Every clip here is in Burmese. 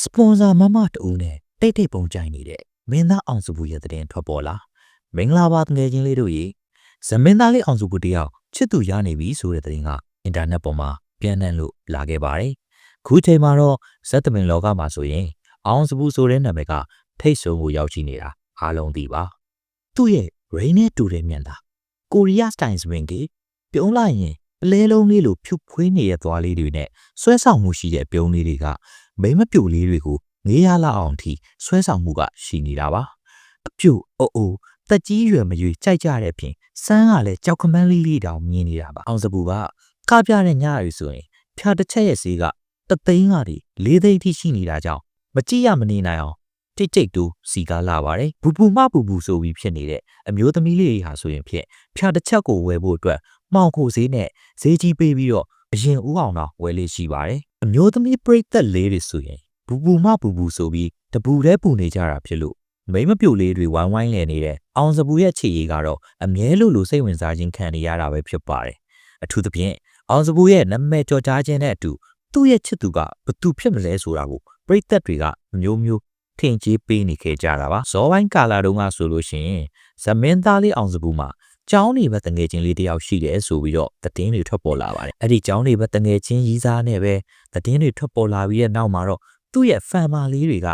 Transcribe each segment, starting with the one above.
စပွန်ဆာမမတူနဲ့တိတ်တိတ်ပုံကြိုင်နေတဲ့မင်းသားအောင်စုဘူးရဲ့တဲ့ထွက်ပေါ်လာမင်္ဂလာပါငွေချင်းလေးတို့ရေဇမင်းသားလေးအောင်စုဘူးတယောက်ချစ်သူရနေပြီဆိုတဲ့တဲ့ကအင်တာနက်ပေါ်မှာပြန့်နှံ့လို့လာခဲ့ပါတယ်ခုချိန်မှာတော့ဇက်သမင်လောကမှာဆိုရင်အောင်စုဘူးဆိုတဲ့နာမည်ကထိတ်ဆုံးကိုရောက်ရှိနေတာအားလုံးသိပါသူ့ရဲ့ rain နဲ့တူတဲ့မြန်သားကိုရီးယားစတိုင်စပင်ကြီးပြုံးလိုက်ရင်အလဲလုံးလေးလိုဖြူဖွေးနေတဲ့သွားလေးတွေနဲ့ဆွဲဆောင်မှုရှိတဲ့ပြုံးလေးတွေကမိမပြိုလေးတွေကိုငေးရလောက်အောင်ထိဆွဲဆောင်မှုကရှိနေတာပါအပြိုအိုတက်ကြီးရွယ်မရွေကြိုက်ကြတဲ့အပြင်စမ်းကလည်းကြောက်ခမန်းလေးလေးတောင်မြင်နေတာပါအောင်စပူကကပြတဲ့ညရီဆိုရင်ဖြာတစ်ချက်ရဲ့စီးကတသိန်းကနေ၄သိန်းထိရှိနေတာကြောင့်မကြည့်ရမနေနိုင်အောင်တိတ်တိတ်တူစီကားလာပါတယ်ဘူပူမပူပူဆိုပြီးဖြစ်နေတဲ့အမျိုးသမီးလေးဟာဆိုရင်ဖြင့်ဖြာတစ်ချက်ကိုဝယ်ဖို့အတွက်မှောင်ခိုဈေးနဲ့ဈေးကြီးပေးပြီးတော့အရင်ဦးအောင်တော့ဝယ်လေးရှိပါတယ်အမျိုးသမီးပရိသတ်လေးတွေဆိုရင်ဘူပူမပူပူဆိုပြီးတပူတဲပူနေကြတာဖြစ်လို့မိမပြိုလေးတွေဝိုင်းဝိုင်းလည်နေတဲ့အောင်စပူရဲ့ခြေရည်ကတော့အမြဲလိုစိတ်ဝင်စားခြင်းခံနေရတာပဲဖြစ်ပါတယ်အထူးသဖြင့်အောင်စပူရဲ့နာမည်ကျော်ကြားခြင်းနဲ့အတူသူ့ရဲ့ချစ်သူကဘသူဖြစ်မလဲဆိုတာကိုပရိသတ်တွေကမျိုးထင်ကြီးပေးနေခဲ့ကြတာပါဇော်ပိုင်းကာလာတုန်းကဆိုလို့ရှိရင်ဇမင်းသားလေးအောင်စပူမှာကျောင်းနေဘက်တငယ်ချင်းလေးတယောက်ရှိတယ်ဆိုပြီးတော့သတင်းတွေထွက်ပေါ်လာပါတယ်အဲ့ဒီကျောင်းနေဘက်တငယ်ချင်းရီးစားနဲ့ပဲသတင်းတွေထွက်ပေါ်လာပြီးတဲ့နောက်မှာတော့သူ့ရဲ့ဖန်မာလေးတွေကအ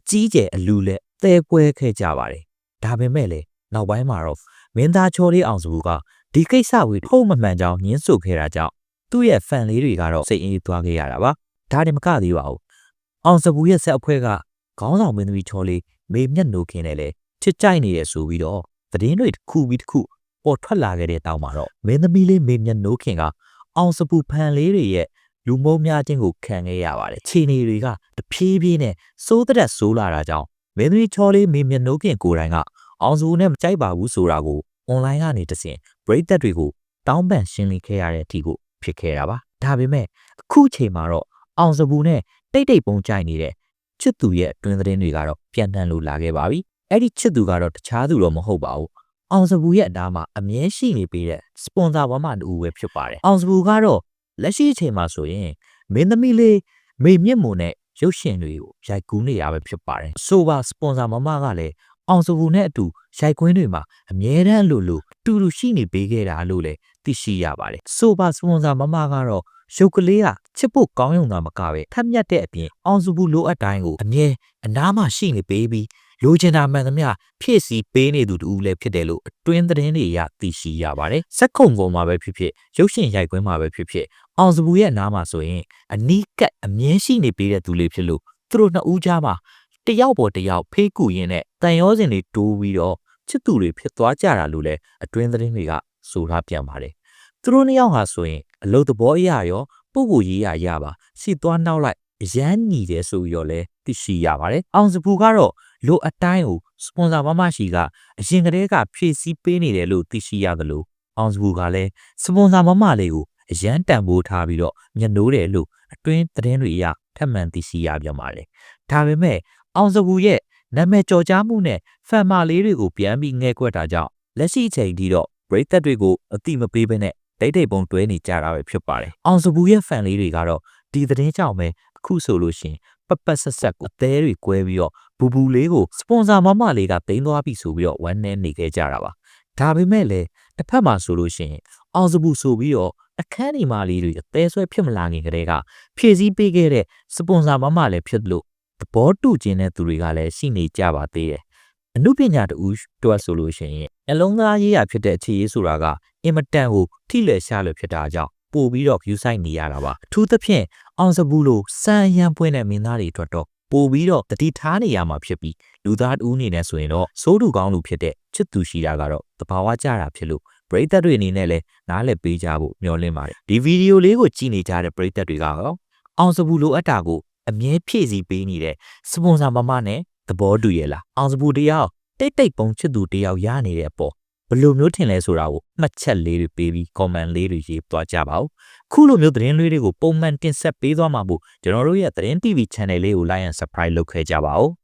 ကြီးကျယ်အလူလက်သဲပွဲခဲ့ကြပါတယ်ဒါပေမဲ့လေနောက်ပိုင်းမှာတော့မင်းသားချောလေးအောင်စပူကဒီကိစ္စကိုထုတ်မမှန်ကြောင်းညှင်းဆိုခဲ့တာကြောင့်သူ့ရဲ့ဖန်လေးတွေကတော့စိတ်အေးသွားခဲ့ရတာပါဒါတင်မကသေးပါဘူးအောင်စပူရဲ့ဆက်အဖွဲကခေါင်းဆောင်မင်းသမီးချောလေးမေမျက်နှိုးခင်းနဲ့လေချစ်ကြိုက်နေတယ်ဆိုပြီးတော့သတင်းတွေတစ်ခုပြီးတစ်ခုပေါ်ထွက်လာခဲ့တဲ့တောင်မှာတော့မင်းသမီးလေးမေမျက်နှိုးခင်းကအောင်စပူဖန်လေးတွေရဲ့လူမုံများခြင်းကိုခံခဲ့ရပါတယ်ခြေနေတွေကတဖြည်းဖြည်းနဲ့စိုးသက်ဆိုးလာတာကြောင့်မင်းသမီးချောလေးမေမျက်နှိုးခင်းကိုယ်တိုင်ကအောင်စပူနဲ့မကြိုက်ပါဘူးဆိုတာကိုအွန်လိုင်းကနေတဆင့်ပရိသတ်တွေကိုတောင်းပန်ရှင်းလင်းခဲ့ရတဲ့အထိကိုဖြစ်ခဲ့တာပါဒါပေမဲ့အခုချိန်မှာတော့အောင်စပူနဲ့တိတ်ပုံကြိုက်နေတဲ့ချစ်သူရဲ့အတွင်းသတင်းတွေကတော့ပြန်တန်းလို့လာခဲ့ပါပြီအဲ့ဒီချစ်သူကတော့တခြားသူတော့မဟုတ်ပါဘူးအောင်စပူရဲ့အနားမှာအမြဲရှိနေပေးတဲ့စပွန်ဆာဝမ်းမတူပဲဖြစ်ပါတယ်အောင်စပူကတော့လက်ရှိအချိန်မှာဆိုရင်မင်းသမီးလေးမေမြင့်မုံနဲ့ရုပ်ရှင်တွေကိုရိုက်ကူးနေရပဲဖြစ်ပါတယ်ဆိုပါစပွန်ဆာမမကလည်းအောင်စပူနဲ့အတူရိုက်ကွင်းတွေမှာအမြဲတမ်းလို့တူရှိနေပေးခဲ့တာလို့လည်းသိရှိရပါတယ်ဆိုပါစပွန်ဆာမမကတော့ရုပ်ကလေးကချစ်ဖို့ကောင်းရုံသာမကပဲထက်မြက်တဲ့အပြင်အောင်စပူလိုအပ်တိုင်းကိုအမြဲအနားမှာရှိနေပေးပြီးလိုချင်တာမှန်သမျှဖြည့်ဆည်းပေးနေသူတူလည်းဖြစ်တယ်လို့အတွင်းသတင်းတွေရသိရှိရပါတယ်စက်ခုံပေါ်မှာပဲဖြစ်ဖြစ်ရုပ်ရှင်ရိုက်ကွင်းမှာပဲဖြစ်ဖြစ်အောင်စပူရဲ့အနားမှာဆိုရင်အနီးကပ်အမြဲရှိနေပေးတဲ့သူလေးဖြစ်လို့သူတို့နှစ်ဦးကြားမှာတယောက်ပေါ်တယောက်ဖေးကူရင်းနဲ့တန်ရောစင်တွေတိုးပြီးတော့ချစ်သူတွေဖြစ်သွားကြတာလို့လည်းအတွင်းသတင်းတွေကဆိုထားပြန်ပါတယ်သူတို့နှစ်ယောက်ဟာဆိုရင်အလုတ်သဘောအရာရောပုဂ္ဂိုလ်ရေးရပါစီသွားနောက်လိုက်အရန်ညီတယ်ဆိုပြီးတော့လည်းသိရှိရပါတယ်အောင်စပူကတော့လိုအတိုင်းကိုစပွန်ဆာမမရှိကအရင်ကတည်းကဖြည့်ဆည်းပေးနေတယ်လို့သိရှိရသလိုအောင်စပူကလည်းစပွန်ဆာမလေးကိုအရန်တန်ဖိုးထားပြီးတော့ညနိုးတယ်လို့အတွင်းသတင်းတွေအရထပ်မံသိရှိရပြန်ပါတယ်ဒါပေမဲ့အောင်စပူရဲ့နာမည်ကျော်ကြားမှုနဲ့ဖန်မာလေးတွေကိုပြန်ပြီးငဲကွက်တာကြောင့်လက်ရှိချိန်ထိတော့ပရိသတ်တွေကိုအတိမပေးဘဲနဲ့တိတ်ပုံတွဲနေကြတာပဲဖြစ်ပါတယ်အောင်စပူရဲ့ဖန်လေးတွေကတော့ဒီသတင်းကြောင့်ပဲအခုဆိုလို့ရှိရင်ပတ်ဆက်ကိုအသေးတွေကွဲပြီးတော့ဘူလေးကိုစပွန်ဆာမလေးကသိမ်းသွားပြီဆိုပြီးတော့ဝမ်းနည်းနေခဲ့ကြတာပါဒါပေမဲ့လည်းတစ်ဖက်မှာဆိုလို့ရှိရင်အောင်စပူဆိုပြီးတော့အခန်းဒီမာလေးတွေအသေးဆွဲဖြစ်မလာခင်ကတည်းကဖြည့်ဆည်းပေးခဲ့တဲ့စပွန်ဆာမလည်းဖြစ်လို့သဘောတူခြင်းတဲ့သူတွေကလည်းရှိနေကြပါသေးတယ်အမှုပညာတူတွက်ဆိုလို့ရှိရင်အလုံးသားရေးရဖြစ်တဲ့အခြေရေးဆိုတာကအင်မတန်ကိုထိလွယ်ရှားလွယ်ဖြစ်တာကြောင့်ပို့ပြီးတော့ view site နေရတာပါအထူးသဖြင့်အောင်စပူလိုစမ်းရမ်းပွင့်တဲ့မင်းသားတွေအတွက်တော့ပို့ပြီးတော့တတိထားနေရမှာဖြစ်ပြီးလူသားတူနေနေဆိုရင်တော့စိုးတူကောင်းလူဖြစ်တဲ့ချစ်သူရှိတာကတော့တဘာဝကြတာဖြစ်လို့ပရိသတ်တွေအနေနဲ့လည်းနားလည်ပေးကြဖို့မျှော်လင့်ပါတယ်ဒီဗီဒီယိုလေးကိုကြည့်နေကြတဲ့ပရိသတ်တွေကတော့အောင်စပူလိုအပ်တာကိုအမြဲဖြည့်ဆည်းပေးနေတဲ့စပွန်ဆာမနဲ့သဘောတူရဲ့လားအောင်စပူတယောက်တိတ်ပုံချစ်သူတယောက်ရနေတဲ့အပေါ်ဘယ်လိုမျိုးထင်လဲဆိုတာကိုမှတ်ချက်လေးတွေပေးပြီး comment လေးတွေရေးသွားကြပါဦးခုလိုမျိုးသတင်းလေးတွေကိုပုံမှန်တင်ဆက်ပေးသွားမှာမို့ကျွန်တော်တို့ရဲ့သတင်း TV channel လေးကို like and subscribe လုပ်ခဲ့ကြပါဦး